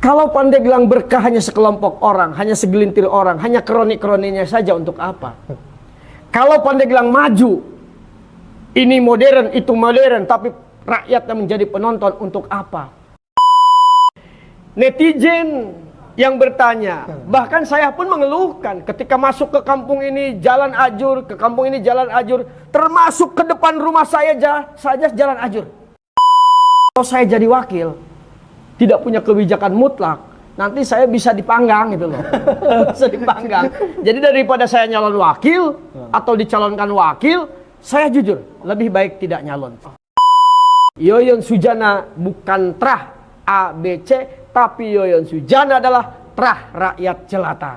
Kalau Pandeglang berkah hanya sekelompok orang, hanya segelintir orang, hanya kroni-kroninya saja, untuk apa? Kalau Pandeglang maju, ini modern, itu modern, tapi rakyatnya menjadi penonton, untuk apa? Netizen yang bertanya, bahkan saya pun mengeluhkan ketika masuk ke kampung ini jalan ajur, ke kampung ini jalan ajur, termasuk ke depan rumah saya saja jalan ajur. Kalau saya jadi wakil, tidak punya kebijakan mutlak, nanti saya bisa dipanggang gitu loh. Bisa dipanggang. Jadi daripada saya nyalon wakil atau dicalonkan wakil, saya jujur lebih baik tidak nyalon. Yoyon Sujana bukan trah ABC, tapi Yoyon Sujana adalah trah rakyat jelata.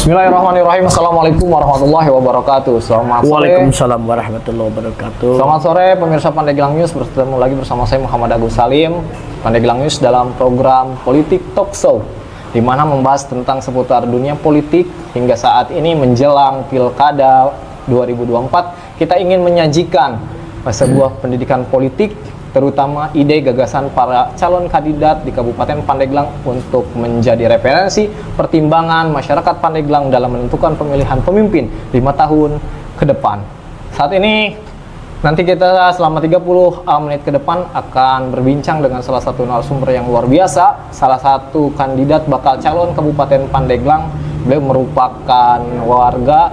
Bismillahirrahmanirrahim. Assalamualaikum warahmatullahi wabarakatuh. Selamat sore. Waalaikumsalam warahmatullahi wabarakatuh. Selamat sore pemirsa Pandeglang News. Bertemu lagi bersama saya Muhammad Agus Salim, Pandeglang News, dalam program Politik Talk Show, di mana membahas tentang seputar dunia politik hingga saat ini menjelang Pilkada 2024. Kita ingin menyajikan sebuah pendidikan politik, terutama ide gagasan para calon kandidat di Kabupaten Pandeglang untuk menjadi referensi pertimbangan masyarakat Pandeglang dalam menentukan pemilihan pemimpin 5 tahun ke depan. Saat ini nanti kita selama 30 menit ke depan akan berbincang dengan salah satu narasumber yang luar biasa, salah satu kandidat bakal calon Kabupaten Pandeglang. Beliau merupakan warga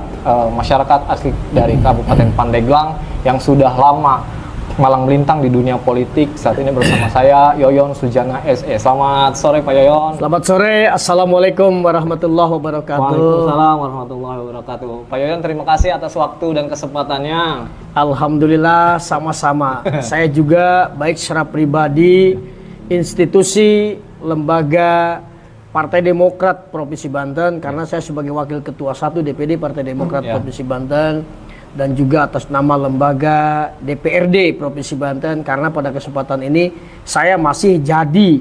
masyarakat asli dari Kabupaten Pandeglang yang sudah lama malang melintang di dunia politik. Saat ini bersama saya Yoyon Sujana SE. Selamat sore Pak Yoyon. Selamat sore. Assalamualaikum warahmatullahi wabarakatuh. Waalaikumsalam warahmatullahi wabarakatuh. Pak Yoyon, terima kasih atas waktu dan kesempatannya. Alhamdulillah, sama-sama. Saya juga baik secara pribadi, institusi, lembaga Partai Demokrat Provinsi Banten, karena saya sebagai Wakil Ketua 1 DPD Partai Demokrat Provinsi Banten, dan juga atas nama lembaga DPRD Provinsi Banten, karena pada kesempatan ini saya masih jadi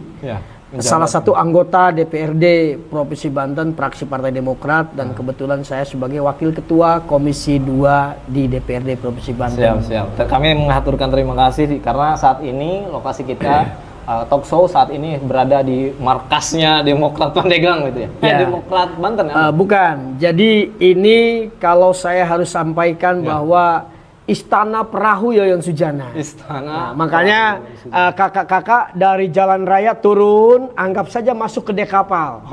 salah satu anggota DPRD Provinsi Banten fraksi Partai Demokrat, dan kebetulan saya sebagai Wakil Ketua Komisi 2 di DPRD Provinsi Banten. Siap. Kami mengaturkan terima kasih karena saat ini lokasi kita talk show saat ini berada di markasnya Demokrat Pandeglang gitu ya. Demokrat Banten ya? Bukan. Jadi ini kalau saya harus sampaikan bahwa Istana Perahu Yoyon Sujana. Istana. Makanya kakak-kakak dari jalan raya turun, anggap saja masuk ke dek kapal.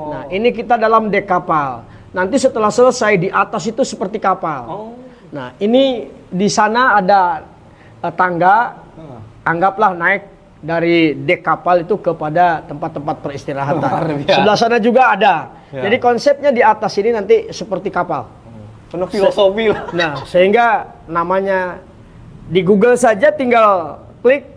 Nah, ini kita dalam dek kapal. Nanti setelah selesai di atas itu seperti kapal. Nah, ini di sana ada tangga. Anggaplah naik dari dek kapal itu kepada tempat-tempat peristirahatan. Sebelah sana juga ada. Jadi konsepnya di atas ini nanti seperti kapal. Penuh filosofi lah. Nah, sehingga namanya di Google saja tinggal klik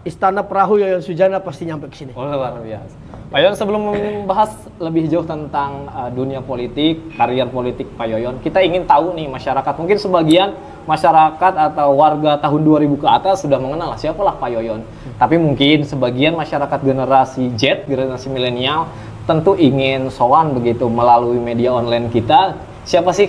Istana Perahu Yoyon Sujana, pasti nyampe ke sini. Oh, luar biasa. Pak Yoyon, sebelum membahas lebih jauh tentang dunia politik, karier politik Pak Yoyon, kita ingin tahu nih masyarakat, mungkin sebagian masyarakat atau warga tahun 2000 ke atas sudah mengenal siapalah Pak Yoyon. Tapi mungkin sebagian masyarakat generasi Z, generasi milenial, tentu ingin sowan begitu melalui media online kita. Siapa sih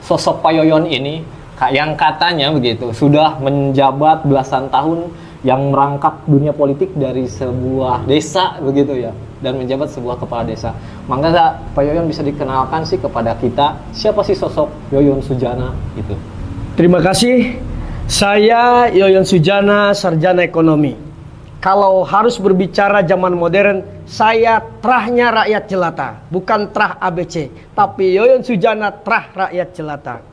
sosok Pak Yoyon ini? Yang katanya begitu sudah menjabat belasan tahun, yang merangkap dunia politik dari sebuah desa begitu ya, dan menjabat sebuah kepala desa. Maka Pak Yoyon bisa dikenalkan sih kepada kita, siapa sih sosok Yoyon Sujana itu? Terima kasih. Saya Yoyon Sujana, sarjana ekonomi. Kalau harus berbicara zaman modern, saya trahnya rakyat jelata, bukan trah ABC, tapi Yoyon Sujana trah rakyat jelata.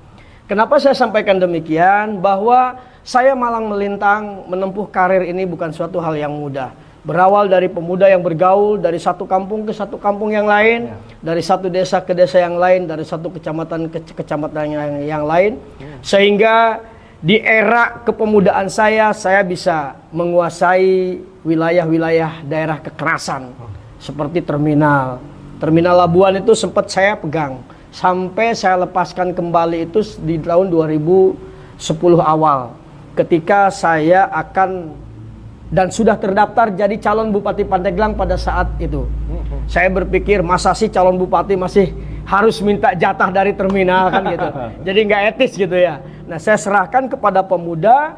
Kenapa saya sampaikan demikian? Bahwa saya malang melintang menempuh karir ini bukan suatu hal yang mudah. Berawal dari pemuda yang bergaul dari satu kampung ke satu kampung yang lain, dari satu desa ke desa yang lain, dari satu kecamatan ke kecamatan yang lain, sehingga di era kepemudaan saya bisa menguasai wilayah-wilayah daerah kekerasan seperti terminal Labuan itu sempat saya pegang sampai saya lepaskan kembali itu di tahun 2010 awal, ketika saya akan dan sudah terdaftar jadi calon Bupati Pandeglang pada saat itu. Saya berpikir, masa sih calon bupati masih harus minta jatah dari terminal kan gitu. Jadi nggak etis gitu ya. Nah, saya serahkan kepada pemuda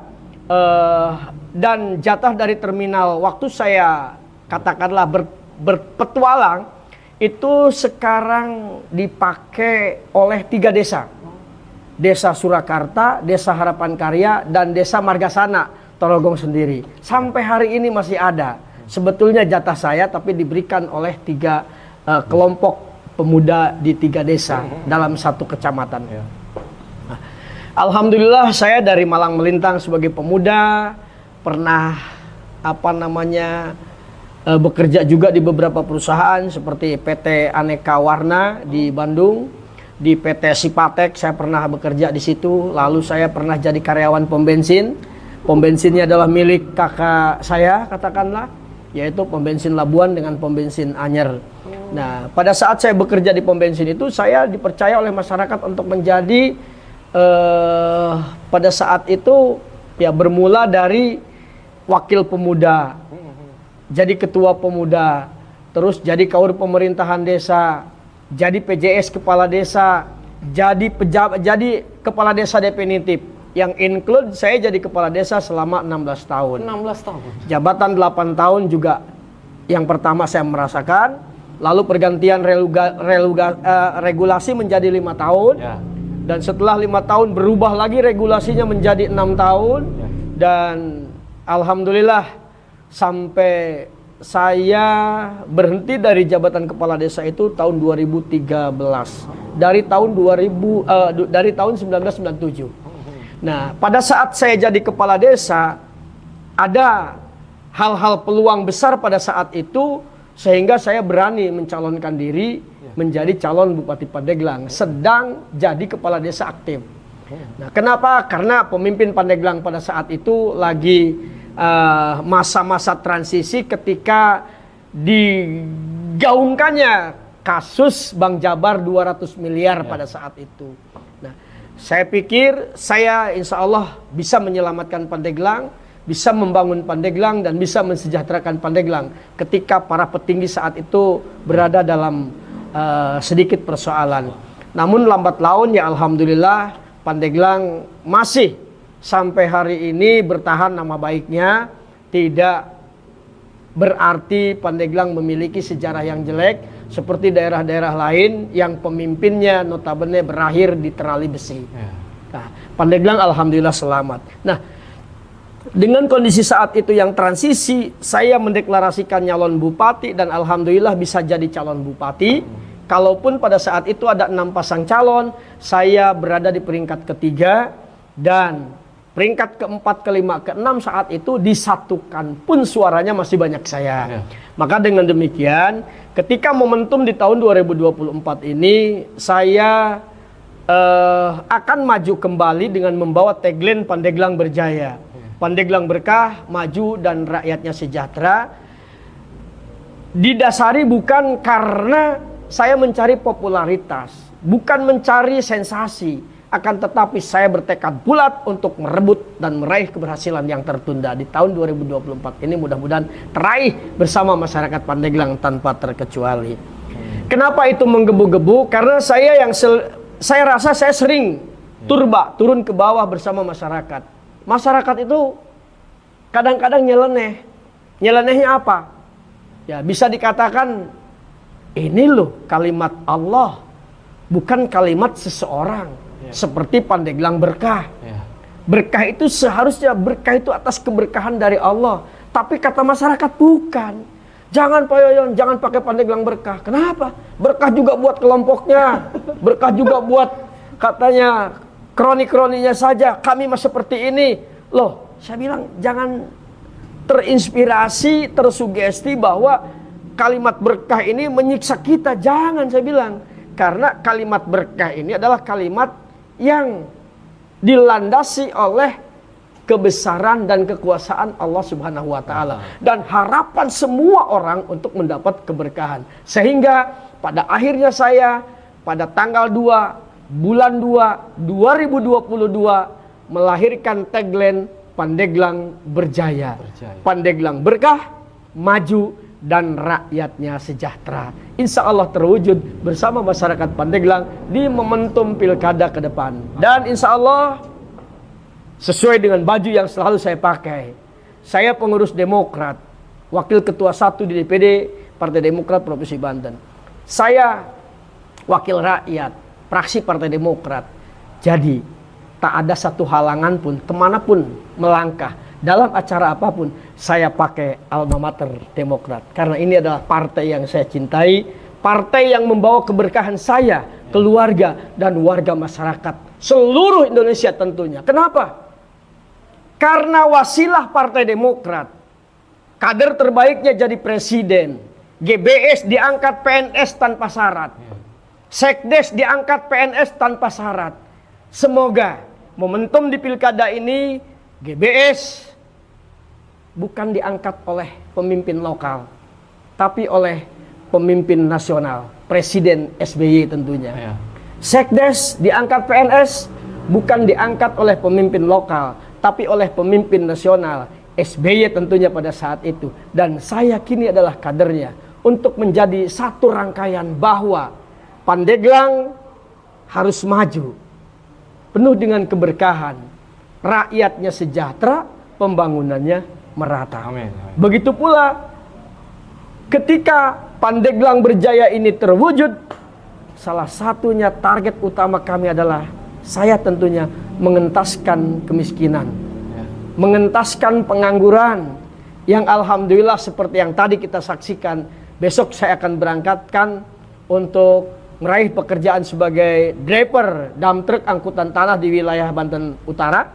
dan jatah dari terminal waktu saya katakanlah berpetualang itu sekarang dipakai oleh 3 desa. Desa Surakarta, Desa Harapan Karya, dan Desa Margasana, Torogong sendiri. Sampai hari ini masih ada. Sebetulnya jatah saya tapi diberikan oleh 3 kelompok pemuda di 3 desa dalam 1 kecamatan. Nah, alhamdulillah saya dari Malang Melintang sebagai pemuda pernah bekerja juga di beberapa perusahaan seperti PT Aneka Warna di Bandung. Di PT Sipatek saya pernah bekerja di situ. Lalu saya pernah jadi karyawan pom bensin. Pom bensinnya adalah milik kakak saya katakanlah, yaitu pom bensin Labuan dengan pom bensin Anyer. Nah, pada saat saya bekerja di pom bensin itu saya dipercaya oleh masyarakat untuk menjadi pada saat itu ya bermula dari wakil pemuda, jadi ketua pemuda, terus jadi kaur pemerintahan desa, jadi PJS kepala desa, jadi kepala desa definitif. Yang include saya jadi kepala desa selama 16 tahun. 16 tahun. Jabatan 8 tahun juga yang pertama saya merasakan. Lalu pergantian regulasi menjadi 5 tahun. Ya. Dan setelah 5 tahun berubah lagi regulasinya menjadi 6 tahun. Ya. Dan alhamdulillah sampai saya berhenti dari jabatan kepala desa itu tahun 2013. Dari tahun 1997. Nah, pada saat saya jadi kepala desa, ada hal-hal peluang besar pada saat itu, sehingga saya berani mencalonkan diri menjadi calon Bupati Pandeglang, sedang jadi kepala desa aktif. Nah, kenapa? Karena pemimpin Pandeglang pada saat itu lagi masa-masa transisi ketika digaungkannya kasus Bank Jabar 200 miliar pada saat itu. Nah, saya pikir saya insya Allah bisa menyelamatkan Pandeglang, bisa membangun Pandeglang, dan bisa mensejahterakan Pandeglang ketika para petinggi saat itu berada dalam sedikit persoalan. Namun lambat laun ya alhamdulillah Pandeglang masih sampai hari ini bertahan nama baiknya. Tidak berarti Pandeglang memiliki sejarah yang jelek seperti daerah-daerah lain yang pemimpinnya notabene berakhir di terali besi. Nah, Pandeglang alhamdulillah selamat. Nah, dengan kondisi saat itu yang transisi, saya mendeklarasikan nyalon bupati dan alhamdulillah bisa jadi calon bupati. Kalaupun pada saat itu ada 6 pasang calon, saya berada di peringkat ketiga, dan peringkat keempat, kelima, keenam saat itu disatukan pun suaranya masih banyak saya. Maka dengan demikian, ketika momentum di tahun 2024 ini, saya akan maju kembali dengan membawa tagline Pandeglang Berjaya. Pandeglang berkah, maju, dan rakyatnya sejahtera. Didasari bukan karena saya mencari popularitas, bukan mencari sensasi. Akan tetapi saya bertekad bulat untuk merebut dan meraih keberhasilan yang tertunda di tahun 2024 ini, mudah-mudahan teraih bersama masyarakat Pandeglang tanpa terkecuali. Kenapa itu menggebu-gebu? Karena saya rasa saya sering turun ke bawah bersama masyarakat. Masyarakat itu kadang-kadang nyeleneh. Nyelenehnya apa? Ya bisa dikatakan ini loh kalimat Allah, bukan kalimat seseorang. Seperti Pandeglang berkah. Berkah itu seharusnya berkah itu atas keberkahan dari Allah. Tapi kata masyarakat bukan. Jangan Pak Yoyon, jangan pakai Pandeglang berkah. Kenapa? Berkah juga buat kelompoknya. Berkah juga buat katanya kroni-kroninya saja. Kami mah seperti ini. Loh, saya bilang jangan terinspirasi, tersugesti bahwa kalimat berkah ini menyiksa kita. Jangan, saya bilang. Karena kalimat berkah ini adalah kalimat yang dilandasi oleh kebesaran dan kekuasaan Allah Subhanahu wa taala, dan harapan semua orang untuk mendapat keberkahan. Sehingga pada akhirnya saya pada tanggal 2 bulan 2 2022 melahirkan tagline Pandeglang Berjaya. Pandeglang berkah, maju, dan rakyatnya sejahtera. Insya Allah terwujud bersama masyarakat Pandeglang di momentum pilkada ke depan. Dan insya Allah sesuai dengan baju yang selalu saya pakai. Saya pengurus Demokrat, wakil ketua 1 di DPD Partai Demokrat Provinsi Banten. Saya wakil rakyat, fraksi Partai Demokrat. Jadi tak ada satu halangan pun, kemanapun melangkah, dalam acara apapun, saya pakai alma mater Demokrat. Karena ini adalah partai yang saya cintai, partai yang membawa keberkahan saya, keluarga, dan warga masyarakat seluruh Indonesia tentunya. Kenapa? Karena wasilah Partai Demokrat, kader terbaiknya jadi presiden, GBS diangkat PNS tanpa syarat, Sekdes diangkat PNS tanpa syarat. Semoga momentum di pilkada ini GBS bukan diangkat oleh pemimpin lokal, tapi oleh pemimpin nasional, Presiden SBY tentunya. Sekdes diangkat PNS bukan diangkat oleh pemimpin lokal, tapi oleh pemimpin nasional, SBY tentunya pada saat itu. Dan saya kini adalah kadernya untuk menjadi satu rangkaian bahwa Pandeglang harus maju penuh dengan keberkahan, rakyatnya sejahtera, pembangunannya merata. Amin. Begitu pula ketika Pandeglang Berjaya ini terwujud, salah satunya target utama kami adalah saya tentunya mengentaskan kemiskinan, mengentaskan pengangguran, yang alhamdulillah seperti yang tadi kita saksikan. Besok saya akan berangkatkan untuk meraih pekerjaan sebagai driver dump truck angkutan tanah di wilayah Banten Utara.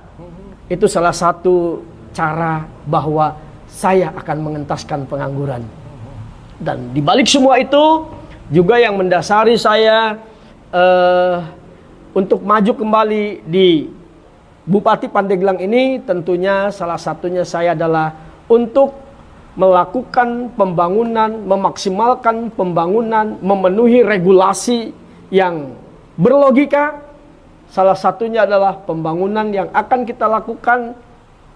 Itu salah satu cara bahwa saya akan mengentaskan pengangguran. Dan dibalik semua itu juga yang mendasari saya untuk maju kembali di Bupati Pandeglang ini, tentunya salah satunya saya adalah untuk melakukan pembangunan, memaksimalkan pembangunan, memenuhi regulasi yang berlogika. Salah satunya adalah pembangunan yang akan kita lakukan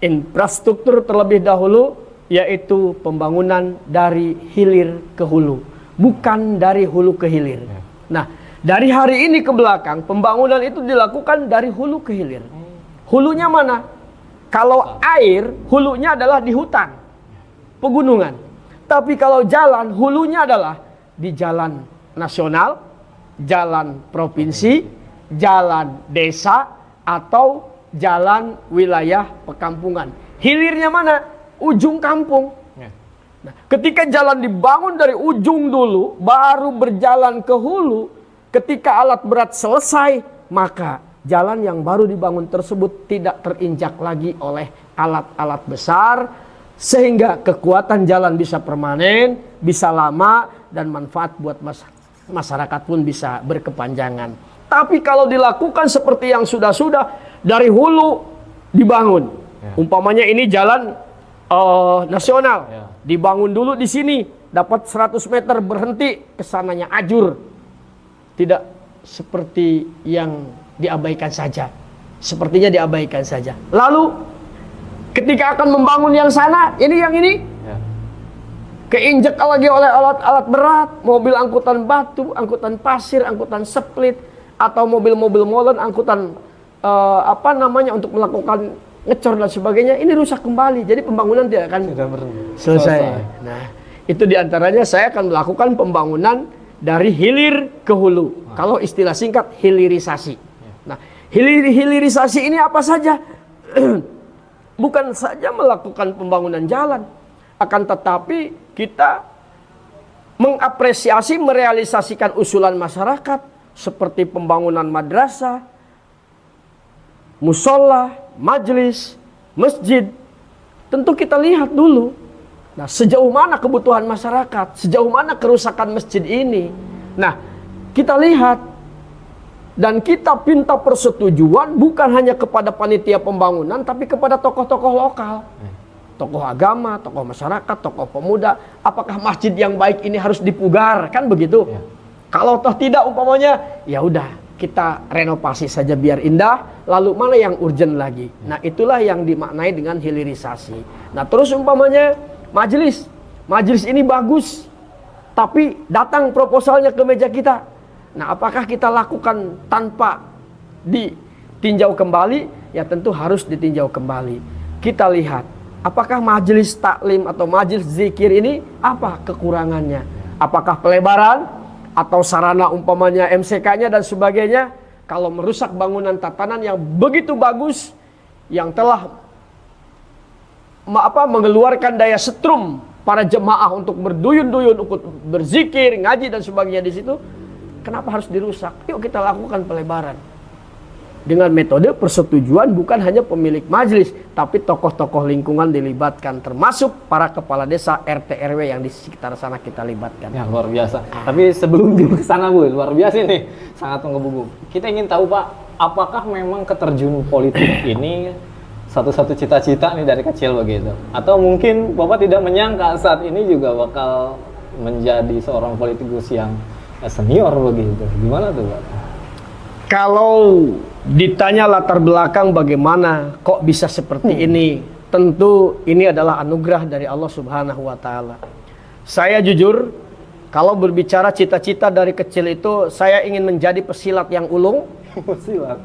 infrastruktur terlebih dahulu, yaitu pembangunan dari hilir ke hulu, bukan dari hulu ke hilir. Nah, dari hari ini ke belakang, pembangunan itu dilakukan dari hulu ke hilir. Hulunya mana? Kalau air, hulunya adalah di hutan, pegunungan. Tapi kalau jalan, hulunya adalah di jalan nasional, jalan provinsi, jalan desa, atau jalan wilayah perkampungan. Hilirnya mana? Ujung kampung. Nah, ketika jalan dibangun dari ujung dulu, baru berjalan ke hulu. Ketika alat berat selesai, maka jalan yang baru dibangun tersebut tidak terinjak lagi oleh alat-alat besar, sehingga kekuatan jalan bisa permanen, bisa lama, dan manfaat buat masyarakat pun bisa berkepanjangan. Tapi kalau dilakukan seperti yang sudah-sudah, dari hulu dibangun, umpamanya ini jalan nasional, dibangun dulu di sini, dapat 100 meter, berhenti, kesananya ajur. Tidak seperti yang diabaikan saja. Sepertinya diabaikan saja. Lalu ketika akan membangun yang sana, ini yang ini keinjek lagi oleh alat-alat berat, mobil angkutan batu, angkutan pasir, angkutan split, atau mobil-mobil molen, angkutan untuk melakukan ngecor dan sebagainya. Ini rusak kembali. Jadi pembangunan tidak akan selesai. Nah, itu diantaranya saya akan melakukan pembangunan dari hilir ke hulu. Kalau istilah singkat, hilirisasi. Nah, hilirisasi ini apa saja? Bukan saja melakukan pembangunan jalan, akan tetapi kita mengapresiasi, merealisasikan usulan masyarakat seperti pembangunan madrasah, musola, majelis, masjid. Tentu kita lihat dulu. Nah, sejauh mana kebutuhan masyarakat, sejauh mana kerusakan masjid ini. Nah, kita lihat dan kita minta persetujuan bukan hanya kepada panitia pembangunan, tapi kepada tokoh-tokoh lokal, tokoh agama, tokoh masyarakat, tokoh pemuda. Apakah masjid yang baik ini harus dipugar, kan begitu? Kalau toh tidak, umpamanya, ya udah kita renovasi saja biar indah. Lalu mana yang urgent lagi? Nah, itulah yang dimaknai dengan hilirisasi. Nah, terus umpamanya majelis. majelis ini bagus, tapi datang proposalnya ke meja kita. Nah, apakah kita lakukan tanpa ditinjau kembali? Ya tentu harus ditinjau kembali. Kita lihat, apakah majelis taklim atau majelis zikir ini apa kekurangannya? Apakah pelebaran atau sarana umpamanya MCK-nya dan sebagainya? Kalau merusak bangunan tatanan yang begitu bagus, yang telah mengeluarkan daya setrum para jemaah untuk berduyun-duyun, untuk berzikir, ngaji dan sebagainya di situ, kenapa harus dirusak? Yuk kita lakukan pelebaran dengan metode persetujuan, bukan hanya pemilik majelis, tapi tokoh-tokoh lingkungan dilibatkan, termasuk para kepala desa, RT RW yang di sekitar sana kita libatkan. Ya, luar biasa. Tapi sebelum di sana Bu, luar biasa nih, sangat menggebu-gebu. Kita ingin tahu Pak, apakah memang keterjun politik ini satu-satu cita-cita nih dari kecil begitu? Atau mungkin Bapak tidak menyangka saat ini juga bakal menjadi seorang politikus yang senior begitu? Gimana tuh Pak? Kalau ditanya latar belakang bagaimana kok bisa seperti ini, tentu ini adalah anugerah dari Allah Subhanahu wa Ta'ala. Saya jujur, kalau berbicara cita-cita dari kecil itu, saya ingin menjadi pesilat yang ulung. Pesilat.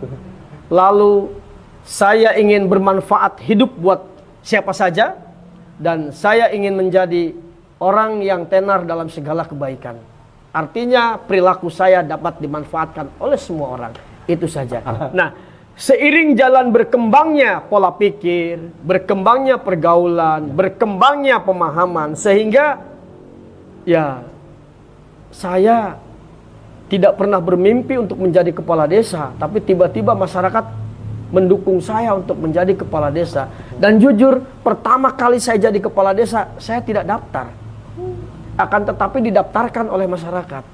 Lalu saya ingin bermanfaat hidup buat siapa saja, dan saya ingin menjadi orang yang tenar dalam segala kebaikan. Artinya perilaku saya dapat dimanfaatkan oleh semua orang. Itu saja. Nah, seiring jalan berkembangnya pola pikir, berkembangnya pergaulan, berkembangnya pemahaman, sehingga ya saya tidak pernah bermimpi untuk menjadi kepala desa, tapi tiba-tiba masyarakat mendukung saya untuk menjadi kepala desa. Dan jujur, pertama kali saya jadi kepala desa, saya tidak daftar. Akan tetapi didaftarkan oleh masyarakat.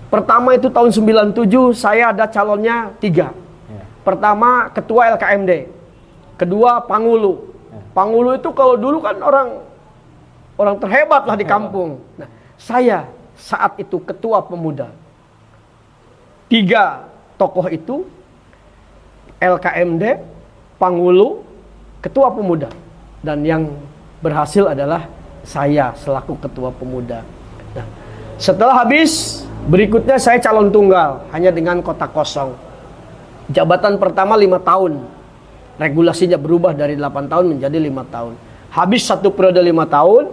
Pertama itu tahun 97, saya ada calonnya 3. Pertama ketua LKMD, kedua Pangulu. Pangulu itu kalau dulu kan orang terhebat lah di kampung. Nah, saya saat itu ketua pemuda. 3 tokoh itu, LKMD, Pangulu, ketua pemuda. Dan yang berhasil adalah saya selaku ketua pemuda. Nah, setelah habis, berikutnya saya calon tunggal, hanya dengan kotak kosong. Jabatan pertama 5 tahun. Regulasinya berubah dari 8 tahun menjadi 5 tahun. Habis 1 periode 5 tahun.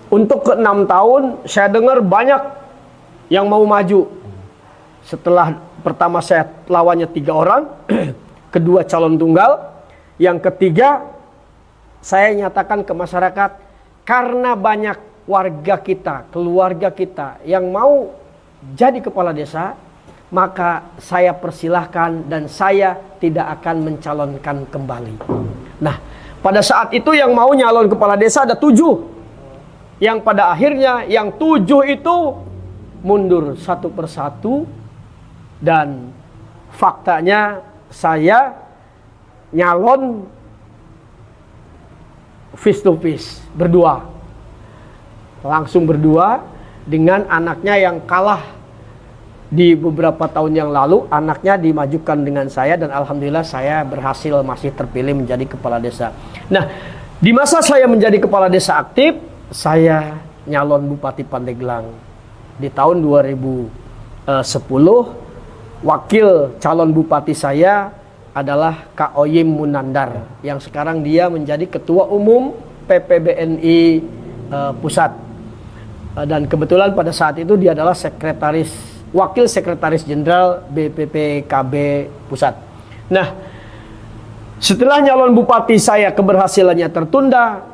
Untuk ke 6 tahun, saya dengar banyak yang mau maju. Setelah pertama saya lawannya 3 orang, kedua calon tunggal, yang ketiga saya nyatakan ke masyarakat, karena banyak warga kita, keluarga kita yang mau jadi kepala desa, maka saya persilahkan dan saya tidak akan mencalonkan kembali. Nah, pada saat itu yang mau nyalon kepala desa ada 7. Yang pada akhirnya yang 7 itu mundur satu persatu, dan faktanya saya nyalon face to face, berdua. Langsung berdua dengan anaknya yang kalah di beberapa tahun yang lalu. Anaknya dimajukan dengan saya dan alhamdulillah saya berhasil masih terpilih menjadi kepala desa. Nah, di masa saya menjadi kepala desa aktif, saya nyalon Bupati Pandeglang. Di tahun 2010, wakil calon bupati saya adalah Kak Oyim Munandar, yang sekarang dia menjadi ketua umum PPBNI pusat. Dan kebetulan pada saat itu dia adalah wakil sekretaris jenderal BPPKB pusat. Nah, setelah nyalon bupati saya keberhasilannya tertunda,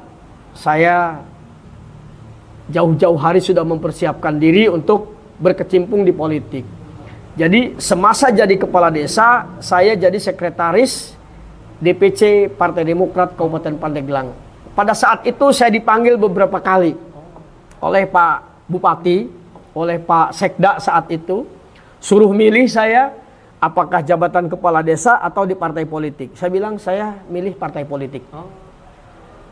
saya jauh-jauh hari sudah mempersiapkan diri untuk berkecimpung di politik. Jadi semasa jadi kepala desa, saya jadi sekretaris DPC Partai Demokrat Kabupaten Pandeglang. Pada saat itu saya dipanggil beberapa kali oleh Pak Bupati, oleh Pak Sekda saat itu, suruh milih saya apakah jabatan kepala desa atau di partai politik. Saya bilang saya milih partai politik.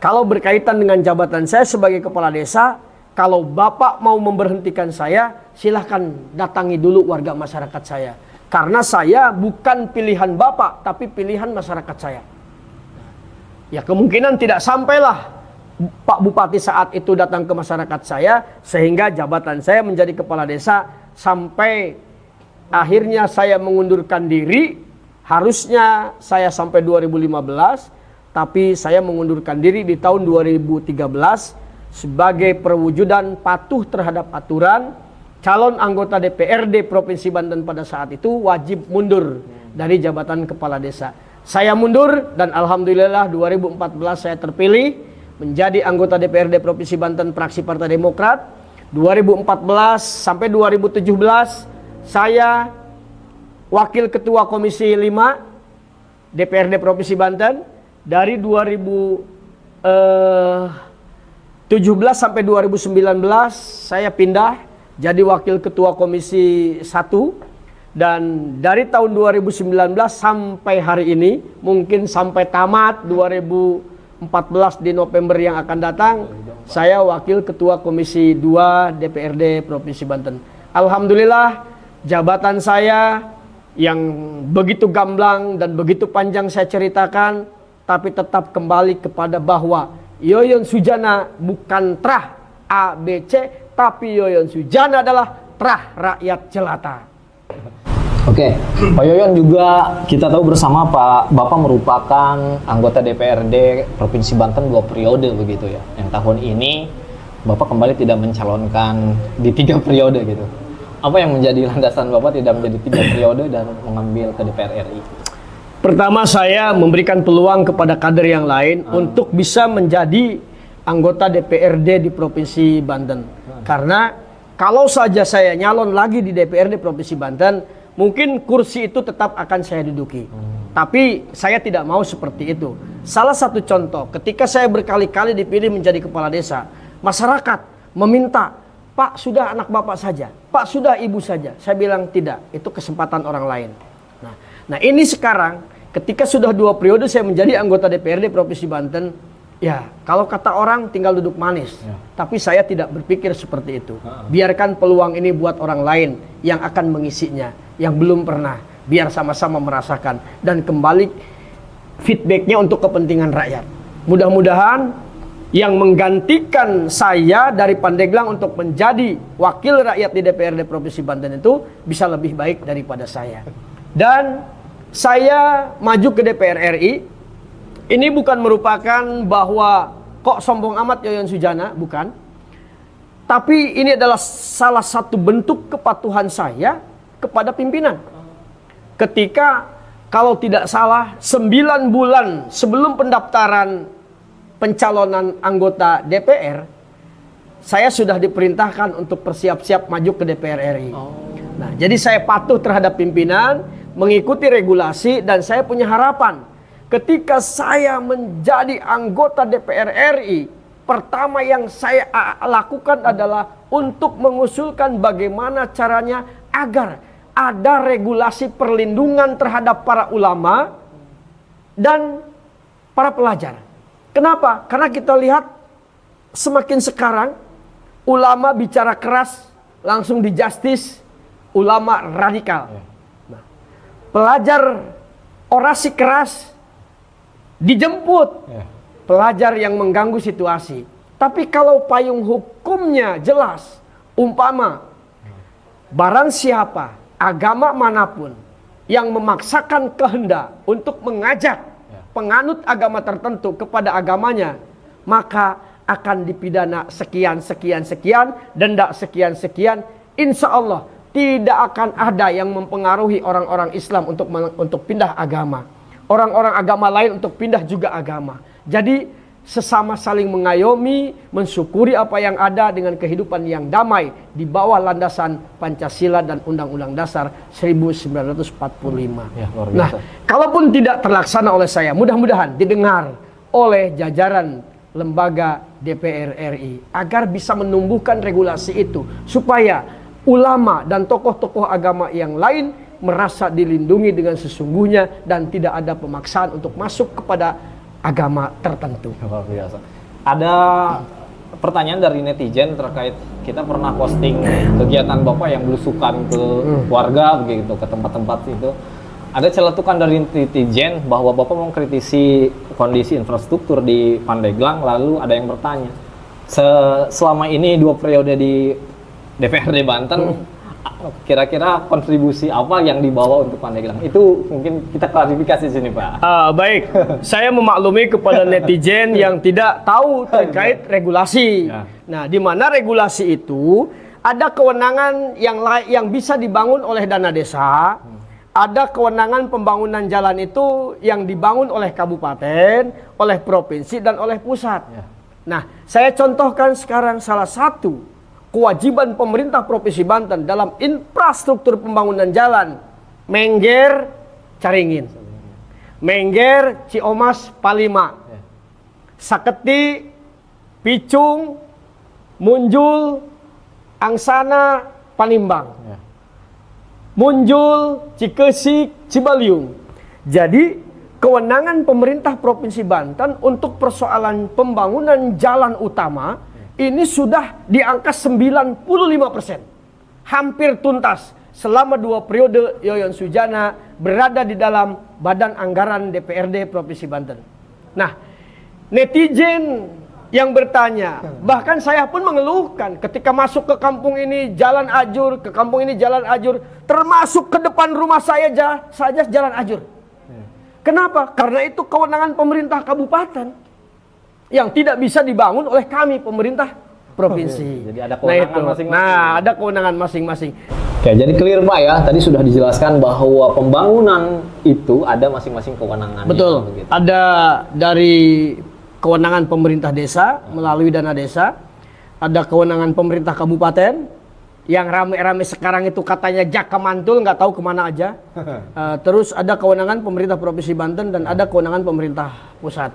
Kalau berkaitan dengan jabatan saya sebagai kepala desa, kalau Bapak mau memberhentikan saya, silahkan datangi dulu warga masyarakat saya. Karena saya bukan pilihan Bapak, tapi pilihan masyarakat saya. Ya kemungkinan tidak sampailah Pak Bupati saat itu datang ke masyarakat saya, sehingga jabatan saya menjadi kepala desa sampai akhirnya saya mengundurkan diri. Harusnya saya sampai 2015, tapi saya mengundurkan diri di tahun 2013 sebagai perwujudan patuh terhadap aturan. Calon anggota DPRD Provinsi Banten pada saat itu wajib mundur dari jabatan kepala desa. Saya mundur dan alhamdulillah 2014 saya terpilih menjadi anggota DPRD Provinsi Banten fraksi Partai Demokrat. 2014 sampai 2017 saya wakil ketua Komisi 5 DPRD Provinsi Banten. Dari 2017 sampai 2019 saya pindah jadi wakil ketua Komisi 1. Dan dari tahun 2019 sampai hari ini, mungkin sampai tamat 2014 di November yang akan datang, saya wakil ketua Komisi 2 DPRD Provinsi Banten. Alhamdulillah, jabatan saya yang begitu gamblang dan begitu panjang saya ceritakan, tapi tetap kembali kepada bahwa Yoyon Sujana bukan trah ABC, tapi Yoyon Sujana adalah trah rakyat jelata. Oke, Pak Yoyon juga kita tahu bersama Bapak merupakan anggota DPRD Provinsi Banten 2 periode begitu ya. Yang tahun ini Bapak kembali tidak mencalonkan di 3 periode gitu. Apa yang menjadi landasan Bapak tidak menjadi 3 periode dan mengambil ke DPR RI? Pertama, saya memberikan peluang kepada kader yang lain untuk bisa menjadi anggota DPRD di Provinsi Banten. Karena kalau saja saya nyalon lagi di DPRD Provinsi Banten, mungkin kursi itu tetap akan saya duduki. Tapi saya tidak mau seperti itu. Salah satu contoh, ketika saya berkali-kali dipilih menjadi kepala desa, masyarakat meminta, Pak, sudah anak bapak saja, Pak, sudah ibu saja. Saya bilang tidak, itu kesempatan orang lain. Nah ini sekarang, ketika sudah 2 periode saya menjadi anggota DPRD Provinsi Banten, ya kalau kata orang tinggal duduk manis. Tapi saya tidak berpikir seperti itu. Biarkan peluang ini buat orang lain yang akan mengisinya, yang belum pernah. Biar sama-sama merasakan dan kembali feedbacknya untuk kepentingan rakyat. Mudah-mudahan yang menggantikan saya dari Pandeglang untuk menjadi wakil rakyat di DPRD Provinsi Banten itu bisa lebih baik daripada saya. Dan saya maju ke DPR RI. Ini bukan merupakan bahwa kok sombong amat Yoyon Sujana, bukan. Tapi ini adalah salah satu bentuk kepatuhan saya kepada pimpinan. Ketika kalau tidak salah 9 bulan sebelum pendaftaran pencalonan anggota DPR, saya sudah diperintahkan untuk bersiap-siap maju ke DPR RI. Nah, jadi saya patuh terhadap pimpinan, mengikuti regulasi, dan saya punya harapan. Ketika saya menjadi anggota DPR RI, pertama yang saya lakukan adalah untuk mengusulkan bagaimana caranya agar ada regulasi perlindungan terhadap para ulama dan para pelajar. Kenapa? Karena kita lihat semakin sekarang ulama bicara keras langsung di justice, ulama radikal. Nah, pelajar orasi keras dijemput, pelajar yang mengganggu situasi. Tapi kalau payung hukumnya jelas, umpama barang siapa, agama manapun yang memaksakan kehendak untuk mengajak penganut agama tertentu kepada agamanya, maka akan dipidana sekian, sekian, sekian, denda sekian, sekian. Insya Allah tidak akan ada yang mempengaruhi orang-orang Islam untuk pindah agama. Orang-orang agama lain untuk pindah juga agama. Jadi sesama saling mengayomi, mensyukuri apa yang ada dengan kehidupan yang damai di bawah landasan Pancasila dan Undang-Undang Dasar 1945. Nah, kalaupun tidak terlaksana oleh saya, mudah-mudahan didengar oleh jajaran lembaga DPR RI agar bisa menumbuhkan regulasi itu supaya ulama dan tokoh-tokoh agama yang lain merasa dilindungi dengan sesungguhnya dan tidak ada pemaksaan untuk masuk kepada agama tertentu. Luar biasa. Ada pertanyaan dari netizen terkait kita pernah posting kegiatan Bapak yang belusukan ke warga begitu, ke tempat-tempat itu. ada celetukan dari netizen bahwa Bapak mengkritisi kondisi infrastruktur di Pandeglang, lalu ada yang bertanya, selama ini 2 periode di DPRD Banten, kira-kira kontribusi apa yang dibawa untuk Pandeglang? Itu mungkin kita klarifikasi di sini, Pak. Baik, saya memaklumi kepada netizen yang tidak tahu terkait regulasi. Ya. Nah, di mana regulasi itu ada kewenangan yang bisa dibangun oleh dana desa, ada kewenangan pembangunan jalan itu yang dibangun oleh kabupaten, oleh provinsi, dan oleh pusat. Ya. Nah, saya contohkan sekarang salah satu kewajiban pemerintah Provinsi Banten dalam infrastruktur pembangunan jalan Mengger Caringin, Mengger Ciomas Palima, Saketi Picung Munjul Angsana Panimbang, Munjul Cikesik Cibaliung. Jadi kewenangan pemerintah Provinsi Banten untuk persoalan pembangunan jalan utama ini sudah di angka 95%. Hampir tuntas selama 2 periode Yoyon Sujana berada di dalam Badan Anggaran DPRD Provinsi Banten. Nah, netizen yang bertanya, bahkan saya pun mengeluhkan ketika masuk ke kampung ini jalan ajur, ke kampung ini jalan ajur, termasuk ke depan rumah saya saja jalan ajur. Kenapa? Karena itu kewenangan pemerintah kabupaten yang tidak bisa dibangun oleh kami pemerintah provinsi. Jadi ada kewenangan masing-masing. Nah, ada kewenangan masing-masing. Oke, jadi clear Pak ya. Tadi sudah dijelaskan bahwa pembangunan itu ada masing-masing kewenangan. Betul. Begitu. Ada dari kewenangan pemerintah desa melalui dana desa, ada kewenangan pemerintah kabupaten yang rame-rame sekarang itu katanya Jaka Mantul, nggak tahu kemana aja. Terus ada kewenangan pemerintah Provinsi Banten dan ada kewenangan pemerintah pusat.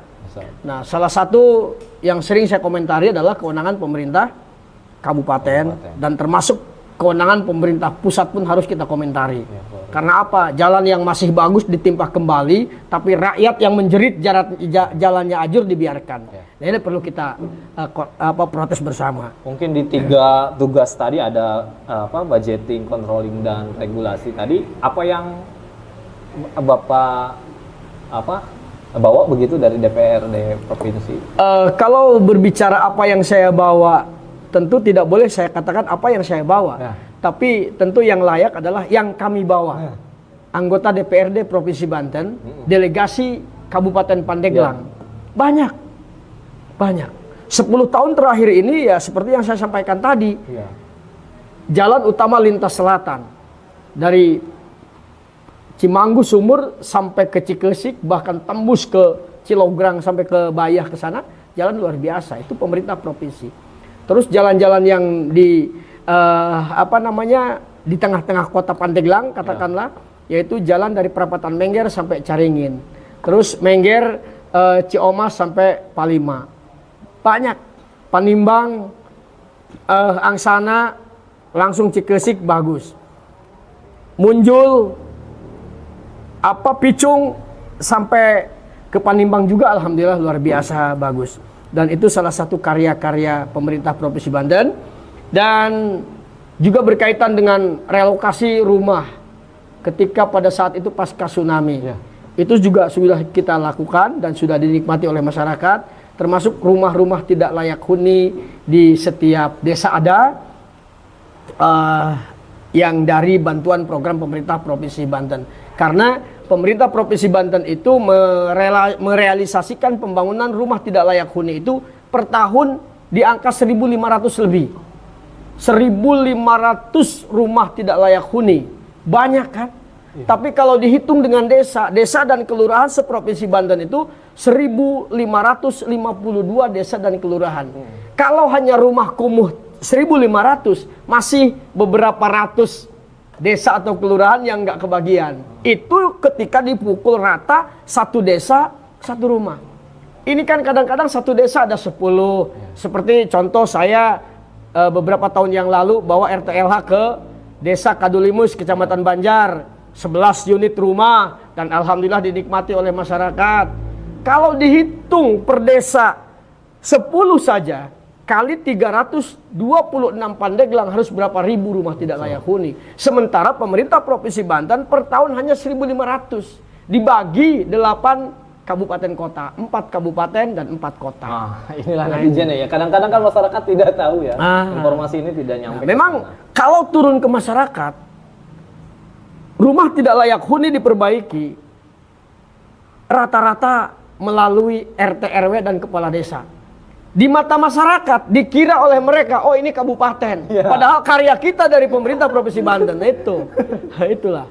Nah, salah satu yang sering saya komentari adalah kewenangan pemerintah kabupaten dan termasuk kewenangan pemerintah pusat pun harus kita komentari. Karena apa? Jalan yang masih bagus ditimpa kembali, tapi rakyat yang menjerit jalannya ajur dibiarkan. Nah, ini perlu kita protes bersama. Mungkin di 3 tugas tadi ada budgeting, controlling, dan regulasi tadi. Apa yang Bapak bawa begitu dari DPRD provinsi? Kalau berbicara apa yang saya bawa, tentu tidak boleh saya katakan apa yang saya bawa. Tapi tentu yang layak adalah yang kami bawa. Anggota DPRD Provinsi Banten, delegasi Kabupaten Pandeglang. Banyak. 10 tahun terakhir ini ya seperti yang saya sampaikan tadi. Jalan utama lintas selatan. Dari Cimanggu Sumur sampai ke Cikesik, bahkan tembus ke Cilograng sampai ke Bayah ke sana, jalan luar biasa. Itu pemerintah provinsi. Terus jalan-jalan yang di di tengah-tengah kota Pandeglang katakanlah, yaitu jalan dari perapatan Mengger sampai Caringin. Terus Mengger Ciomas sampai Palima. Banyak. Panimbang Angsana langsung Cikesik bagus. Munjul Picung sampai ke Panimbang juga alhamdulillah luar biasa bagus. Dan itu salah satu karya-karya pemerintah Provinsi Banten. Dan juga berkaitan dengan relokasi rumah ketika pada saat itu pasca tsunami. Itu juga sudah kita lakukan dan sudah dinikmati oleh masyarakat, termasuk rumah-rumah tidak layak huni di setiap desa ada yang dari bantuan program pemerintah Provinsi Banten. Karena pemerintah Provinsi Banten itu merealisasikan pembangunan rumah tidak layak huni itu per tahun di angka 1.500 lebih. 1.500 rumah tidak layak huni. Banyak kan? Tapi kalau dihitung dengan desa dan kelurahan seprovinsi Banten itu 1.552 desa dan kelurahan. Kalau hanya rumah kumuh 1.500, masih beberapa ratus desa atau kelurahan yang nggak kebagian. Itu ketika dipukul rata satu desa satu rumah. Ini kan kadang-kadang satu desa ada 10. Seperti contoh saya beberapa tahun yang lalu bawa RTLH ke desa Kadulimus, Kecamatan Banjar, 11 unit rumah dan alhamdulillah dinikmati oleh masyarakat. Kalau dihitung per desa 10 saja, kali 326 Pandeglang harus berapa ribu rumah tidak layak huni. Sementara pemerintah Provinsi Banten per tahun hanya 1.500 dibagi 8 kabupaten kota, 4 kabupaten dan 4 kota. Inilah netizen ya. Kadang-kadang kan masyarakat tidak tahu ya. Informasi ini tidak nyampe. Memang kalau turun ke masyarakat, rumah tidak layak huni diperbaiki rata-rata melalui RT RW dan kepala desa. Di mata masyarakat dikira oleh mereka, oh ini kabupaten. Padahal karya kita dari pemerintah Provinsi Banten itu. Itulah.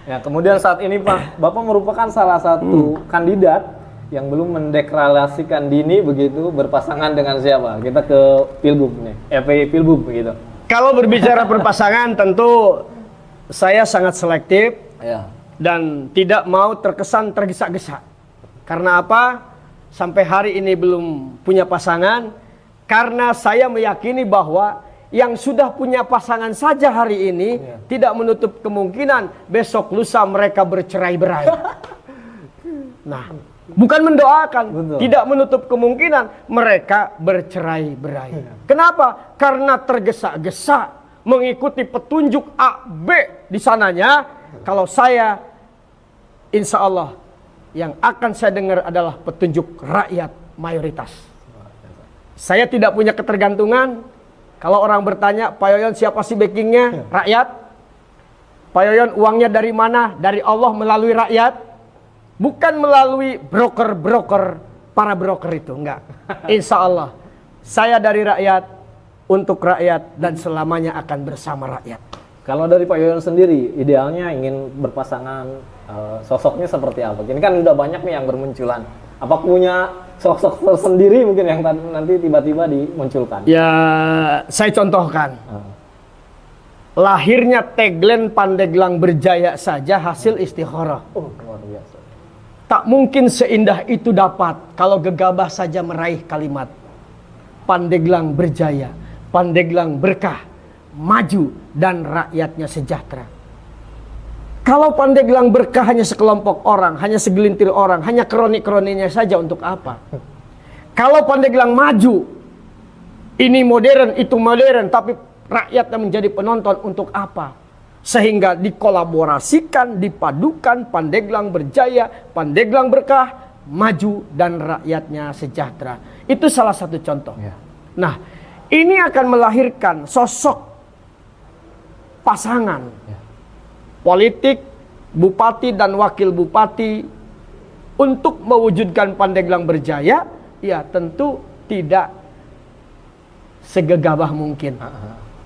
Ya, kemudian saat ini Pak, Bapak merupakan salah satu kandidat yang belum mendeklarasikan dini begitu berpasangan dengan siapa? Kita ke Pilgub nih, Pilgub begitu. Kalau berbicara berpasangan tentu saya sangat selektif dan tidak mau terkesan tergesa-gesa. Karena apa? Sampai hari ini belum punya pasangan karena saya meyakini bahwa yang sudah punya pasangan saja hari ini tidak menutup kemungkinan besok lusa mereka bercerai-berai. Nah, bukan mendoakan, tidak menutup kemungkinan mereka bercerai-berai. Kenapa? Karena tergesa-gesa mengikuti petunjuk A, B di sananya. Kalau saya, insya Allah yang akan saya dengar adalah petunjuk rakyat mayoritas. Saya tidak punya ketergantungan. Kalau orang bertanya, Pak Yoyon siapa sih backingnya? Rakyat. Pak Yoyon uangnya dari mana? Dari Allah melalui rakyat. Bukan melalui broker-broker, para broker itu. Enggak. Insya Allah. Saya dari rakyat, untuk rakyat, dan selamanya akan bersama rakyat. Kalau dari Pak Yoyon sendiri, idealnya ingin berpasangan, sosoknya seperti apa? Ini kan udah banyak nih yang bermunculan. Apa punya sosok tersendiri mungkin yang nanti tiba-tiba dimunculkan? Ya, saya contohkan. Lahirnya tagline Pandeglang berjaya saja hasil istikharah. Luar biasa. Tak mungkin seindah itu dapat kalau gegabah saja meraih kalimat Pandeglang berjaya, Pandeglang berkah, maju dan rakyatnya sejahtera. Kalau Pandeglang berkah hanya sekelompok orang, hanya segelintir orang, hanya kroni-kroninya saja, untuk apa? Kalau Pandeglang maju, ini modern, itu modern, tapi rakyatnya menjadi penonton, untuk apa? Sehingga dikolaborasikan, dipadukan, Pandeglang berjaya, Pandeglang berkah, maju dan rakyatnya sejahtera. Itu salah satu contoh. Nah, ini akan melahirkan sosok pasangan politik, bupati dan wakil bupati untuk mewujudkan Pandeglang berjaya. Ya tentu tidak segegabah mungkin,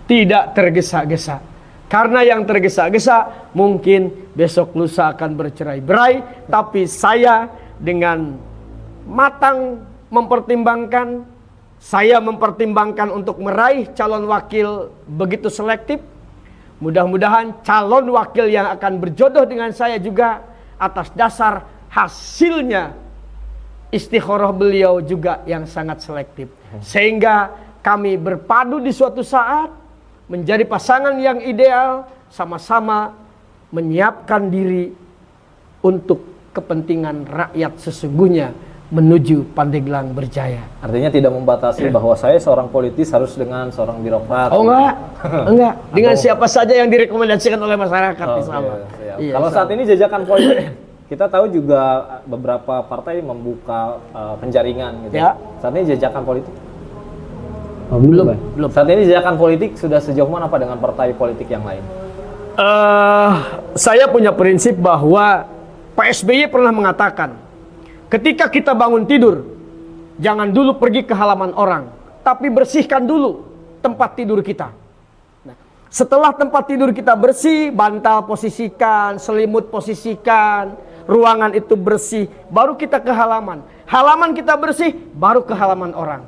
tidak tergesa-gesa. Karena yang tergesa-gesa mungkin besok lusa akan bercerai-berai. Tapi saya dengan matang mempertimbangkan, saya mempertimbangkan untuk meraih calon wakil begitu selektif. Mudah-mudahan calon wakil yang akan berjodoh dengan saya juga atas dasar hasilnya istikharah beliau juga yang sangat selektif. Sehingga kami berpadu di suatu saat menjadi pasangan yang ideal, sama-sama menyiapkan diri untuk kepentingan rakyat sesungguhnya menuju Pandeglang berjaya. Artinya tidak membatasi bahwa saya seorang politis harus dengan seorang birokrat. Oh enggak, enggak. Dengan siapa saja yang direkomendasikan oleh masyarakat, insya Allah. Iya, kalau saat ini jajakan politik, kita tahu juga beberapa partai membuka penjaringan gitu. Saat ini jajakan politik? Belum. Saat ini jajakan politik sudah sejauh mana Pak dengan partai politik yang lain? Saya punya prinsip bahwa Pak SBY pernah mengatakan, ketika kita bangun tidur, jangan dulu pergi ke halaman orang, tapi bersihkan dulu tempat tidur kita. Nah, setelah tempat tidur kita bersih, bantal posisikan, selimut posisikan, ruangan itu bersih, baru kita ke halaman. Halaman kita bersih, baru ke halaman orang.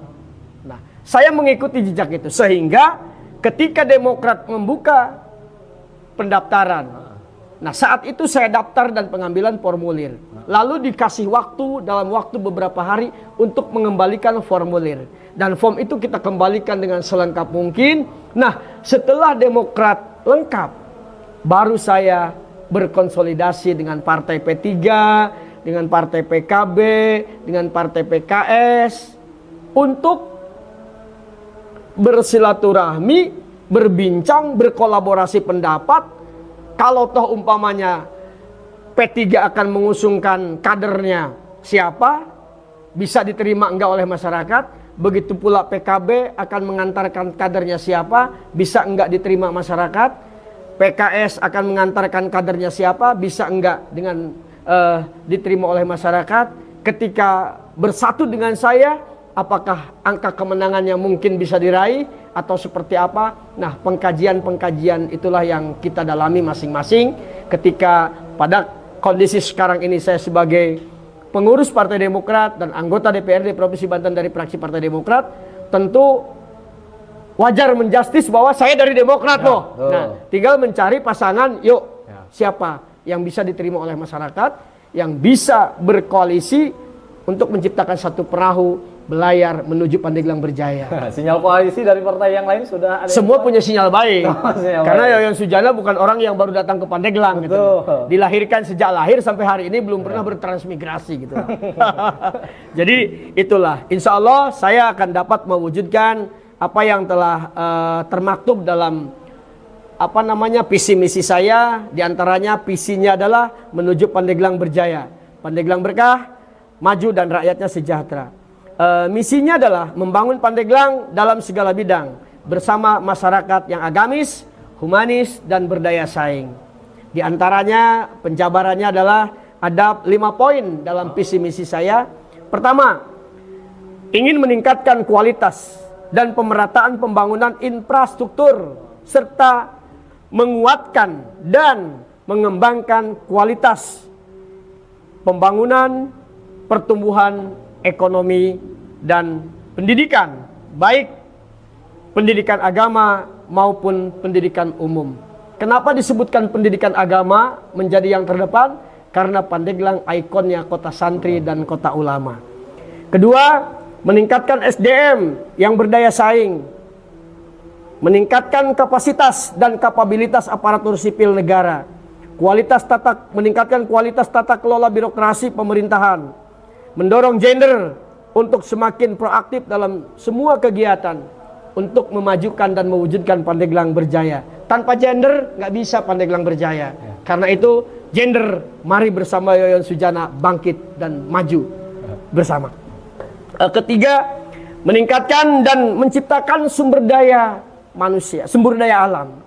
Nah, saya mengikuti jejak itu, sehingga ketika Demokrat membuka pendaftaran, nah saat itu saya daftar dan pengambilan formulir. Lalu dikasih waktu dalam waktu beberapa hari untuk mengembalikan formulir. Dan form itu kita kembalikan dengan selengkap mungkin. Nah, setelah Demokrat lengkap, baru saya berkonsolidasi dengan partai P3, dengan partai PKB, dengan partai PKS untuk bersilaturahmi, berbincang, berkolaborasi pendapat. Kalau toh umpamanya P3 akan mengusungkan kadernya siapa, bisa diterima enggak oleh masyarakat. Begitu pula PKB akan mengantarkan kadernya siapa, bisa enggak diterima masyarakat. PKS akan mengantarkan kadernya siapa, bisa enggak dengan diterima oleh masyarakat. Ketika bersatu dengan saya, apakah angka kemenangannya mungkin bisa diraih atau seperti apa? Nah, pengkajian-pengkajian itulah yang kita dalami masing-masing. Ketika pada kondisi sekarang ini saya sebagai pengurus Partai Demokrat dan anggota DPRD Provinsi Banten dari fraksi Partai Demokrat, tentu wajar menjustis bahwa saya dari Demokrat loh. Nah, tinggal mencari pasangan, yuk siapa yang bisa diterima oleh masyarakat, yang bisa berkoalisi untuk menciptakan satu perahu belayar menuju Pandeglang berjaya. Sinyal koalisi dari partai yang lain sudah ada. Semua punya sinyal baik. Sinyal Karena baik. Yoyon Sujana bukan orang yang baru datang ke Pandeglang gitu. Dilahirkan sejak lahir sampai hari ini belum pernah bertransmigrasi gitu. Jadi itulah, insya Allah saya akan dapat mewujudkan apa yang telah termaktub dalam visi misi saya. Diantaranya visinya adalah menuju Pandeglang berjaya, Pandeglang berkah, maju dan rakyatnya sejahtera. Misinya adalah membangun Pandeglang dalam segala bidang bersama masyarakat yang agamis, humanis, dan berdaya saing. Di antaranya penjabarannya adalah ada 5 poin dalam visi misi saya. Pertama, ingin meningkatkan kualitas dan pemerataan pembangunan infrastruktur serta menguatkan dan mengembangkan kualitas pembangunan, pertumbuhan ekonomi dan pendidikan, baik pendidikan agama maupun pendidikan umum. Kenapa disebutkan pendidikan agama menjadi yang terdepan? Karena Pandeglang ikonnya kota santri dan kota ulama. Kedua, meningkatkan SDM yang berdaya saing, meningkatkan kapasitas dan kapabilitas aparatur sipil negara, meningkatkan kualitas tata kelola birokrasi pemerintahan, mendorong gender untuk semakin proaktif dalam semua kegiatan untuk memajukan dan mewujudkan Pandeglang berjaya. Tanpa gender nggak bisa Pandeglang berjaya. Karena itu gender, mari bersama Yoyon Sujana bangkit dan maju bersama. Ketiga, meningkatkan dan menciptakan sumber daya manusia, sumber daya alam.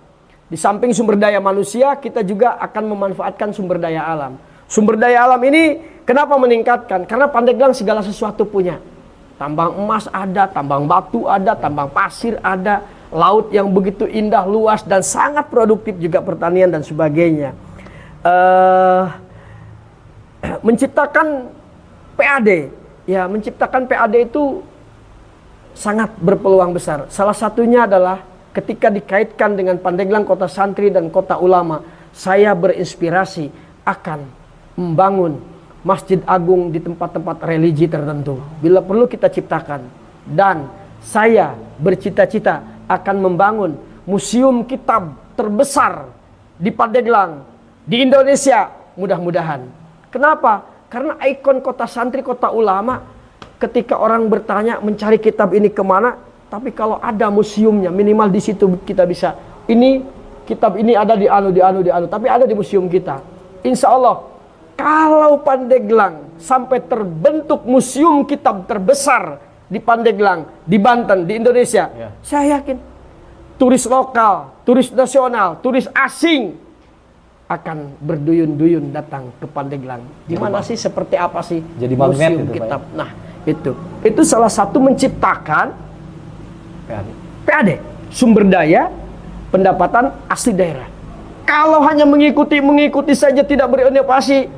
Di samping sumber daya manusia, kita juga akan memanfaatkan sumber daya alam. Sumber daya alam ini kenapa meningkatkan? Karena Pandeglang segala sesuatu punya. Tambang emas ada, tambang batu ada, tambang pasir ada, laut yang begitu indah, luas, dan sangat produktif juga pertanian dan sebagainya. Menciptakan PAD. Ya, menciptakan PAD itu sangat berpeluang besar. Salah satunya adalah ketika dikaitkan dengan Pandeglang kota santri dan kota ulama, saya berinspirasi akan membangun masjid agung di tempat-tempat religi tertentu. Bila perlu kita ciptakan. Dan saya bercita-cita akan membangun museum kitab terbesar di Pandeglang, di Indonesia, mudah-mudahan. Kenapa? Karena ikon kota santri, kota ulama, ketika orang bertanya mencari kitab ini kemana, tapi kalau ada museumnya, minimal di situ kita bisa, ini kitab ini ada di anu, tapi ada di museum kita. Insya Allah, kalau Pandeglang sampai terbentuk museum kitab terbesar di Pandeglang, di Banten, di Indonesia, saya yakin turis lokal, turis nasional, turis asing akan berduyun-duyun datang ke Pandeglang. Gimana sih, seperti apa sih jadi magnet museum itu, kitab? Pak. Nah, itu salah satu menciptakan PAD, sumber daya pendapatan asli daerah. Kalau hanya mengikuti saja tidak berinovasi,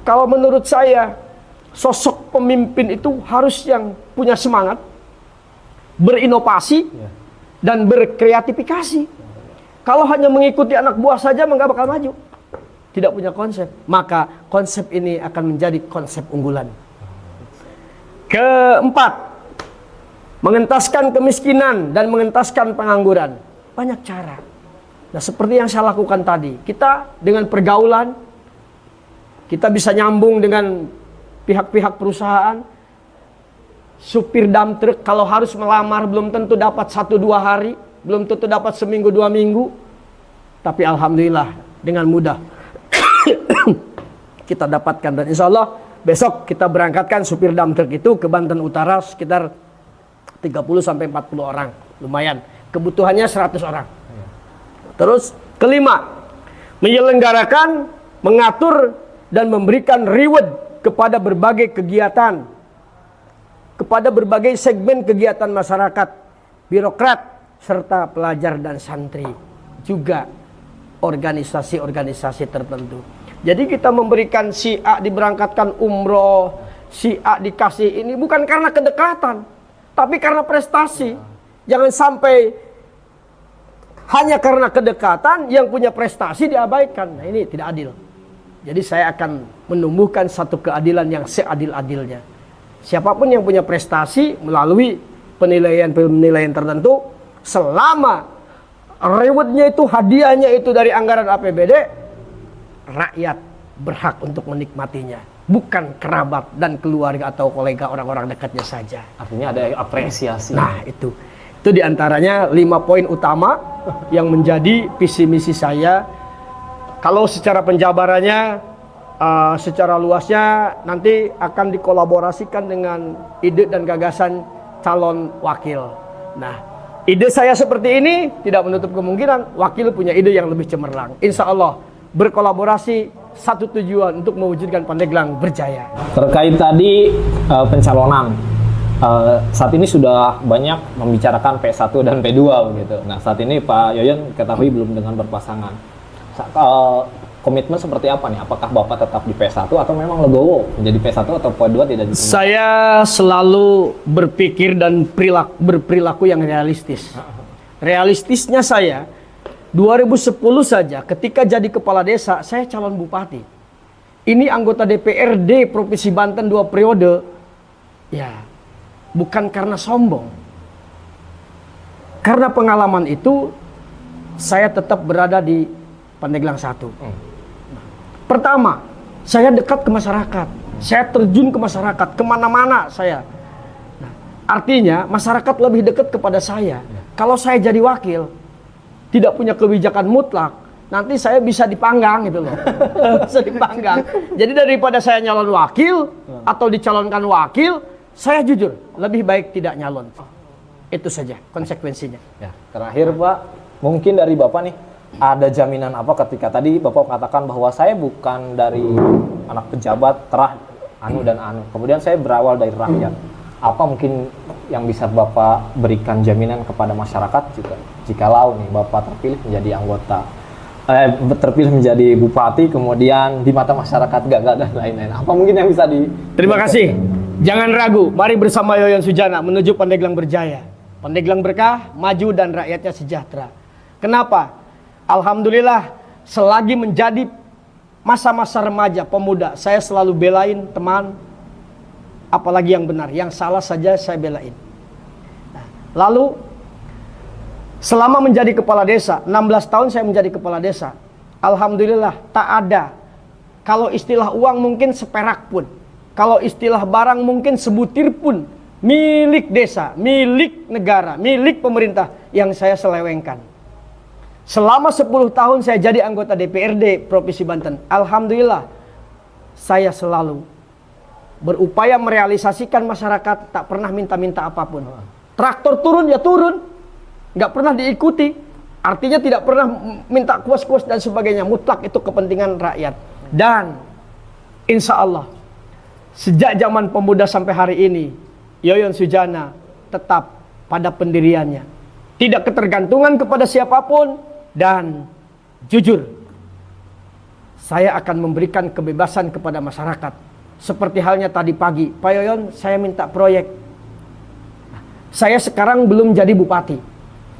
kalau menurut saya sosok pemimpin itu harus yang punya semangat, berinovasi, dan berkreatifikasi. Kalau hanya mengikuti anak buah saja nggak bakal maju, tidak punya konsep. Maka konsep ini akan menjadi konsep unggulan. Keempat, mengentaskan kemiskinan dan mengentaskan pengangguran. Banyak cara. Nah, seperti yang saya lakukan tadi, kita dengan pergaulan, kita bisa nyambung dengan pihak-pihak perusahaan. supir dump truck kalau harus melamar belum tentu dapat 1-2 hari, belum tentu dapat seminggu 2 minggu. Tapi alhamdulillah dengan mudah kita dapatkan, dan insya Allah besok kita berangkatkan supir dump truck itu ke Banten Utara sekitar 30-40 orang. Lumayan. Kebutuhannya 100 orang. Terus kelima, menyelenggarakan, mengatur dan memberikan reward kepada berbagai kegiatan, kepada berbagai segmen kegiatan masyarakat, birokrat serta pelajar dan santri, juga organisasi-organisasi tertentu. Jadi kita memberikan si A diberangkatkan umroh, si A dikasih ini bukan karena kedekatan, tapi karena prestasi. Jangan sampai hanya karena kedekatan yang punya prestasi diabaikan. Nah, ini tidak adil. Jadi saya akan menumbuhkan satu keadilan yang seadil-adilnya. Siapapun yang punya prestasi melalui penilaian-penilaian tertentu, selama rewardnya itu, hadiahnya itu dari anggaran APBD, rakyat berhak untuk menikmatinya, bukan kerabat dan keluarga atau kolega orang-orang dekatnya saja. Artinya ada apresiasi. Nah, itu diantaranya 5 poin utama yang menjadi visi misi saya. Kalau secara penjabarannya, secara luasnya nanti akan dikolaborasikan dengan ide dan gagasan calon wakil. Nah, ide saya seperti ini tidak menutup kemungkinan wakil punya ide yang lebih cemerlang. Insya Allah berkolaborasi, satu tujuan untuk mewujudkan Pandeglang berjaya. Terkait tadi pencalonan, saat ini sudah banyak membicarakan P1 dan P2 begitu. Nah, saat ini Pak Yoyon ketahui belum dengan berpasangan. Komitmen seperti apa nih? Apakah Bapak tetap di P1 atau memang legowo menjadi P1 atau P2 tidak diterima? Saya selalu berpikir dan berperilaku yang realistis. Realistisnya saya 2010 saja ketika jadi kepala desa, saya calon bupati. Ini anggota DPRD Provinsi Banten 2 periode. Ya, bukan karena sombong. Karena pengalaman itu, saya tetap berada di Pandeglang 1. Pertama, saya dekat ke masyarakat. Saya terjun ke masyarakat, kemana-mana saya. Nah, artinya, masyarakat lebih dekat kepada saya. Kalau saya jadi wakil, tidak punya kebijakan mutlak, nanti saya bisa dipanggang gitu loh. Bisa dipanggang. Jadi daripada saya nyalon wakil atau dicalonkan wakil, saya jujur lebih baik tidak nyalon. Itu saja konsekuensinya. Ya, terakhir Pak, mungkin dari Bapak nih, ada jaminan apa ketika tadi Bapak katakan bahwa saya bukan dari anak pejabat terah anu dan anu. Kemudian saya berawal dari rakyat. Apa mungkin yang bisa Bapak berikan jaminan kepada masyarakat juga jikalau nih Bapak terpilih menjadi anggota, terpilih menjadi bupati, kemudian di mata masyarakat gagal dan lain-lain. Apa mungkin yang bisa di... Terima kasih. Jangan ragu, mari bersama Yoyon Sujana menuju Pandeglang berjaya. Pandeglang berkah, maju dan rakyatnya sejahtera. Kenapa? Alhamdulillah, selagi menjadi masa-masa remaja, pemuda, saya selalu belain teman, apalagi yang benar, yang salah saja saya belain. Nah, lalu selama menjadi kepala desa, 16 tahun saya menjadi kepala desa, alhamdulillah tak ada, kalau istilah uang mungkin seperak pun, kalau istilah barang mungkin sebutir pun, milik desa, milik negara, milik pemerintah yang saya selewengkan. Selama 10 tahun saya jadi anggota DPRD Provinsi Banten, alhamdulillah saya selalu berupaya merealisasikan masyarakat, tak pernah minta-minta apapun. Traktor turun ya turun, nggak pernah diikuti. Artinya tidak pernah minta kuas-kuas dan sebagainya. Mutlak itu kepentingan rakyat. Dan insya Allah sejak zaman pemuda sampai hari ini, Yoyon Sujana tetap pada pendiriannya, tidak ketergantungan kepada siapapun. Dan jujur, saya akan memberikan kebebasan kepada masyarakat. Seperti halnya tadi pagi, Pak Yoyon, saya minta proyek. Saya sekarang belum jadi bupati.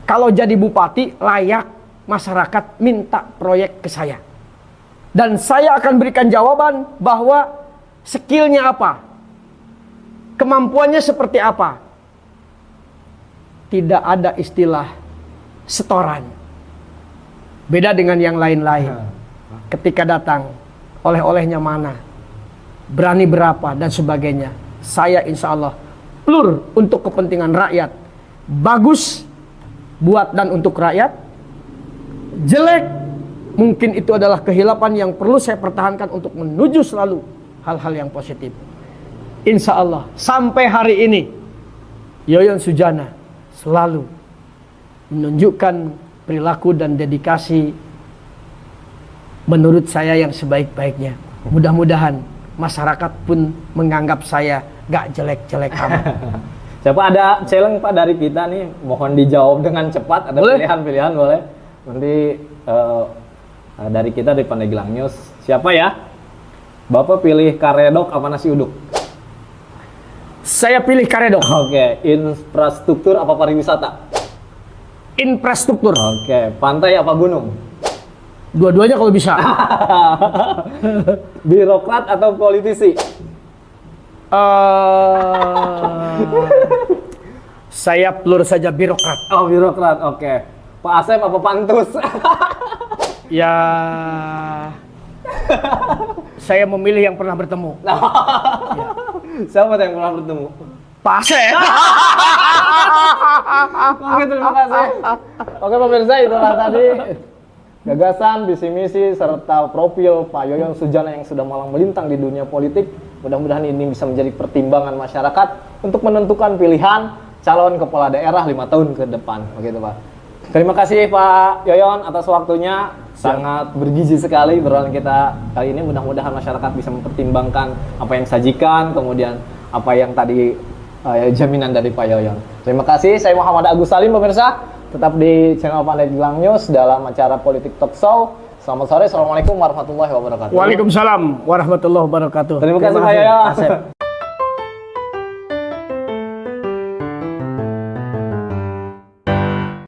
Kalau jadi bupati, layak masyarakat minta proyek ke saya. Dan saya akan berikan jawaban bahwa skillnya apa, kemampuannya seperti apa. Tidak ada istilah setoran. Beda dengan yang lain-lain. Ketika datang, oleh-olehnya mana, berani berapa, dan sebagainya. Saya insya Allah plur untuk kepentingan rakyat, bagus buat dan untuk rakyat, jelek mungkin itu adalah kehilapan yang perlu saya pertahankan untuk menuju selalu hal-hal yang positif. Insya Allah sampai hari ini Yoyon Sujana selalu menunjukkan perilaku dan dedikasi menurut saya yang sebaik-baiknya. Mudah-mudahan masyarakat pun menganggap saya gak jelek-jelek amat. Siapa ada challenge Pak dari kita nih, mohon dijawab dengan cepat. Ada Boleh? pilihan-pilihan boleh. Nanti dari kita di Pandeglang News. Siapa ya? Bapak pilih karedok apa nasi uduk? Saya pilih karedok. Oke, infrastruktur apa pariwisata? Infrastruktur. Oke, pantai apa gunung? Dua-duanya kalau bisa. Birokrat atau politisi? Saya plur saja birokrat. Oh, birokrat. Oke. Pak Asep apa Pak Antus? Ya, saya memilih yang pernah bertemu. Siapa yang pernah bertemu? Pak Asep. Oke, terima kasih. Oke, pemirsa, itulah tadi gagasan, visi misi, serta profil Pak Yoyon Sujana yang sudah malang melintang di dunia politik. Mudah-mudahan ini bisa menjadi pertimbangan masyarakat untuk menentukan pilihan calon kepala daerah 5 tahun ke depan. Begitu, Pak. Terima kasih Pak Yoyon atas waktunya. Sangat bergizi sekali obrolan kita kali ini. Mudah-mudahan masyarakat bisa mempertimbangkan apa yang disajikan, kemudian apa yang tadi jaminan dari Pak Yoyon. Terima kasih. Saya Muhammad Agus Salim, pemirsa. Tetap di channel Pandeglang News dalam acara Politik Talk Show. Selamat sore. Assalamualaikum warahmatullahi wabarakatuh. Waalaikumsalam warahmatullahi wabarakatuh. Terima kasih Pak Yoyon. Asep.